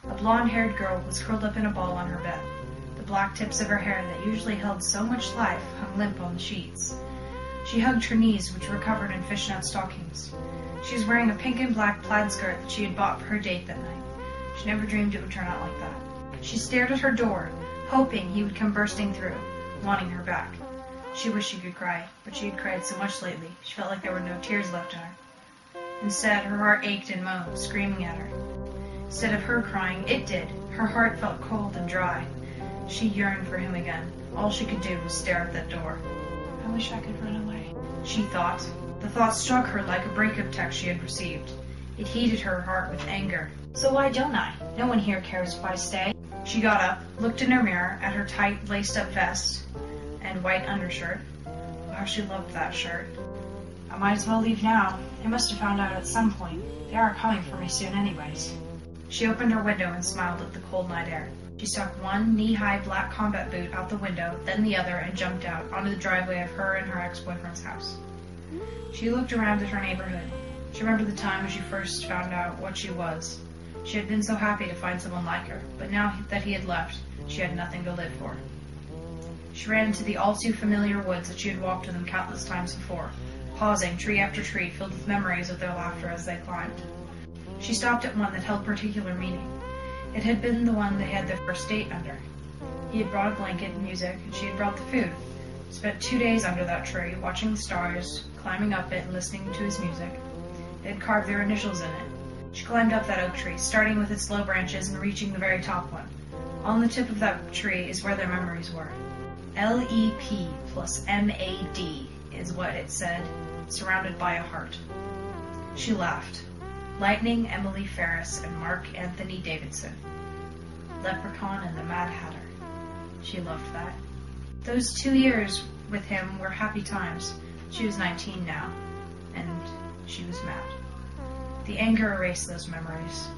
A blonde-haired girl was curled up in a ball on her bed. The black tips of her hair that usually held so much life hung limp on the sheets. She hugged her knees, which were covered in fishnet stockings. She was wearing a pink and black plaid skirt that she had bought for her date that night. She never dreamed it would turn out like that. She stared at her door, hoping he would come bursting through, wanting her back. She wished she could cry, but she had cried so much lately, she felt like there were no tears left in her. Instead, her heart ached and moaned, screaming at her. Instead of her crying, it did. Her heart felt cold and dry. She yearned for him again. All she could do was stare at that door. I wish I could run away, she thought. The thought struck her like a breakup text she had received. It heated her heart with anger. So why don't I? No one here cares if I stay. She got up, looked in her mirror at her tight, laced-up vest and white undershirt. Wow, she loved that shirt. I might as well leave now. They must have found out at some point. They are coming for me soon anyways. She opened her window and smiled at the cold night air. She stuck one knee-high black combat boot out the window, then the other, and jumped out onto the driveway of her and her ex-boyfriend's house. She looked around at her neighborhood. She remembered the time when she first found out what she was. She had been so happy to find someone like her, but now that he had left, she had nothing to live for. She ran into the all-too-familiar woods that she had walked to them countless times before, pausing tree after tree filled with memories of their laughter as they climbed. She stopped at one that held particular meaning. It had been the one they had their first date under. He had brought a blanket and music, and she had brought the food. Spent 2 days under that tree, watching the stars, climbing up it and listening to his music. They had carved their initials in it. She climbed up that oak tree, starting with its low branches and reaching the very top one. On the tip of that tree is where their memories were. LEP plus MAD is what it said, surrounded by a heart. She laughed. Lightning, Emily Ferris, and Mark Anthony Davidson. Leprechaun and the Mad Hatter. She loved that. Those 2 years with him were happy times. She was 19 now, and she was mad. The anger erased those memories.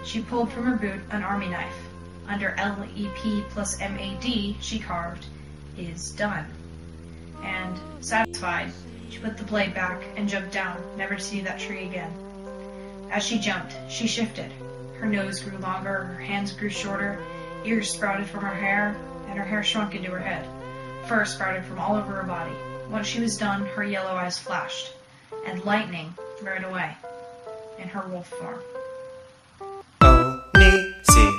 She pulled from her boot an army knife. Under LEP plus MAD, she carved, "Is done." And, satisfied, she put the blade back and jumped down, never to see that tree again. As she jumped, she shifted. Her nose grew longer, her hands grew shorter, ears sprouted from her hair, and her hair shrunk into her head. Fur sprouted from all over her body. Once she was done, her yellow eyes flashed, and lightning ran away in her wolf form. Onision.